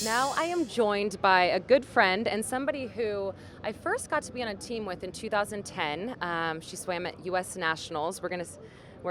Now I am joined by a good friend and somebody who I first got to be on a team with in 2010. She swam at U.S. Nationals. We're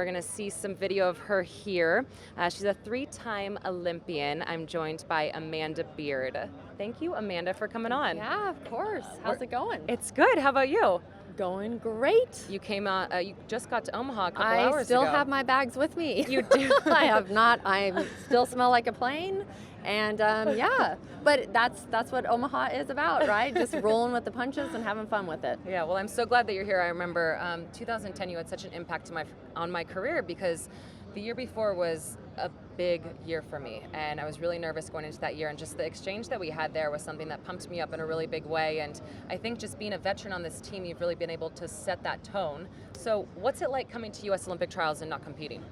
gonna see some video of her here. She's a 3-time Olympian. I'm joined by Amanda Beard. Thank you, Amanda, for coming on. Yeah, of course. How's it going? It's good. How about you? Going great. You came out. You just got to Omaha a couple hours ago. I still have my bags with me. You do. I have not. I still smell like a plane, and yeah. But that's what Omaha is about, right? Just rolling with the punches and having fun with it. Yeah. Well, I'm so glad that you're here. I remember 2010. You had such an impact on my career because the year before was a big year for me, and I was really nervous going into that year, and just the exchange that we had there was something that pumped me up in a really big way. And I think just being a veteran on this team, you've really been able to set that tone. So what's it like coming to U.S. Olympic trials and not competing?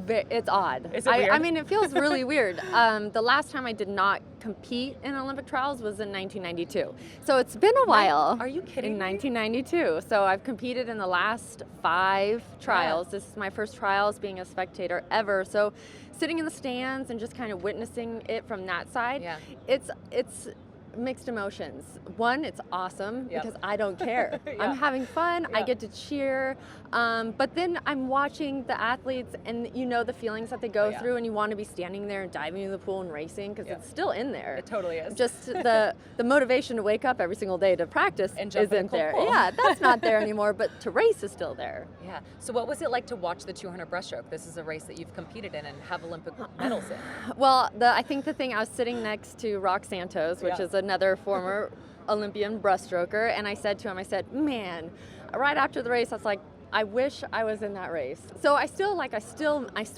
It's odd. Is it weird? I mean, it feels really weird. The last time I did not compete in Olympic trials was in 1992. So it's been a while. Are you kidding In me? 1992. So I've competed in the last 5 trials. Yeah. This is my first trials being a spectator ever. So sitting in the stands and just kind of witnessing it from that side, Yeah. it's mixed emotions. One, it's awesome Yep. because I don't care. Yeah. I'm having fun. I Yeah. get to cheer. But then I'm watching the athletes, and you know the feelings that they go Oh, yeah. through, and you want to be standing there and diving into the pool and racing because Yeah. it's still in there. It totally is. Just the motivation to wake up every single day to practice And jump in the isn't cold there. pool. Yeah, that's not there anymore. But to race is still there. Yeah. So what was it like to watch the 200 breaststroke? This is a race that you've competed in and have Olympic medals in. Well, I think the thing, I was sitting next to Rock Santos, which Yeah. is another former Olympian breaststroker, and I said to him, I said, man, right after the race, I was like, I wish I was in that race. So I still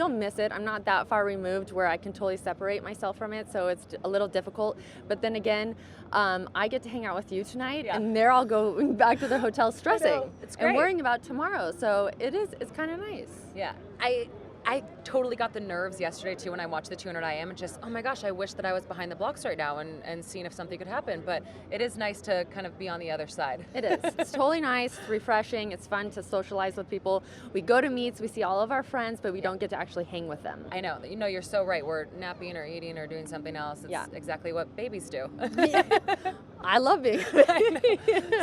miss it. I'm not that far removed where I can totally separate myself from it, so it's a little difficult. But then again, I get to hang out with you tonight, Yeah. and they're all going back to their hotel stressing It's great. and worrying about tomorrow. So it's kind of nice. Yeah. I totally got the nerves yesterday too when I watched the 200 IM and just, oh my gosh, I wish that I was behind the blocks right now and seeing if something could happen. But it is nice to kind of be on the other side. It is. It's totally nice, refreshing. It's fun to socialize with people. We go to meets, we see all of our friends, but we don't get to actually hang with them. I know. You know, you're so right. We're napping or eating or doing something else. It's Yeah. exactly what babies do. I love being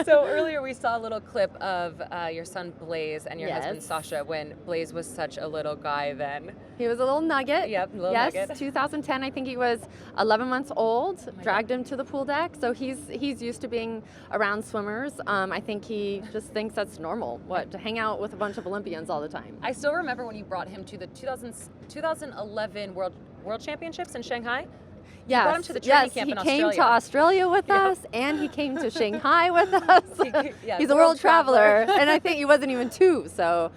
So earlier we saw a little clip of your son Blaze and your husband Yes. Sasha when Blaze was such a little guy then. He was a little nugget. Yep, little yes, nugget. 2010, I think he was 11 months old. my Dragged him to the pool deck, so he's used to being around swimmers. I think he just thinks that's normal, to hang out with a bunch of Olympians all the time. I still remember when you brought him to the 2011 World Championships in Shanghai. Yes, brought him to the training camp he in came Australia. to Australia with Yeah. us, and he came to Shanghai with us. Yeah, He's a world traveler, and I think he wasn't even 2, so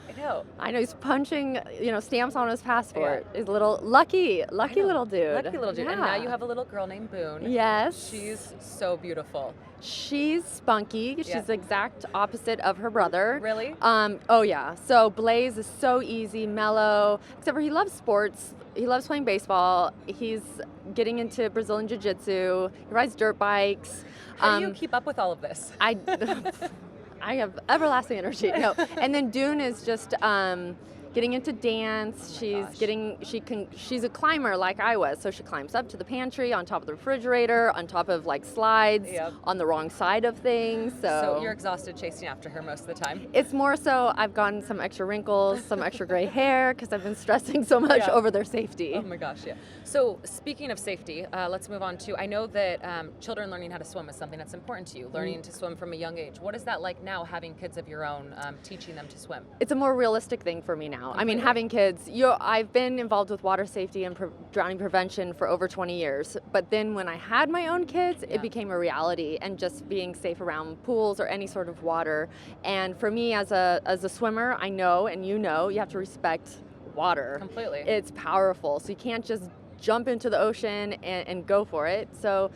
I know. he's punching, stamps on his passport. He's a little lucky I know. little dude. Lucky little dude. And Yeah. now you have a little girl named Boone. Yes. She's so beautiful. She's spunky. Yeah. She's the exact opposite of her brother. Really? Oh yeah. So Blaze is so easy, mellow, except for he loves sports. He loves playing baseball. He's getting into Brazilian Jiu-Jitsu. He rides dirt bikes. How do you keep up with all of this? I have everlasting energy. No, and then Dune is just getting into dance. She's a climber like I was, so she climbs up to the pantry, on top of the refrigerator, on top of like slides, Yep. on the wrong side of things. So you're exhausted chasing after her most of the time. It's more so I've gotten some extra wrinkles, some extra gray hair because I've been stressing so much Yeah. over their safety. Oh my gosh, yeah. So speaking of safety, let's move on to, I know that children learning how to swim is something that's important to you, learning to swim from a young age. What is that like now, having kids of your own, teaching them to swim? It's a more realistic thing for me now. I mean, having kids, I've been involved with water safety and drowning prevention for over 20 years. But then when I had my own kids, Yeah. it became a reality, and just being safe around pools or any sort of water. And for me as a swimmer, I know, and you have to respect water. Completely. It's powerful. So you can't just jump into the ocean and go for it. So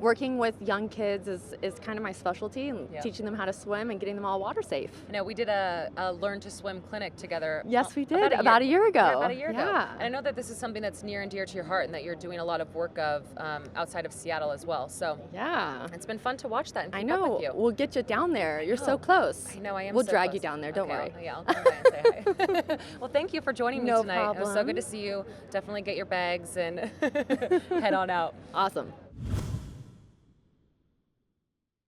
working with young kids is kind of my specialty, and Yeah. teaching them how to swim and getting them all water safe. You know, we did a learn to swim clinic together. Yes, we did, about a year ago. Yeah, about a year ago. Yeah. And I know that this is something that's near and dear to your heart, and that you're doing a lot of work of outside of Seattle as well. So Yeah. it's been fun to watch that and I keep know. up with you. We'll get you down there. You're know. so close. I know I am. We'll so drag close. you down there. Don't Okay, worry. I'll come by and say hi. Well, thank you for joining me No tonight. It was so problem. good to see you. Definitely get your bag. bags and head on out. Awesome.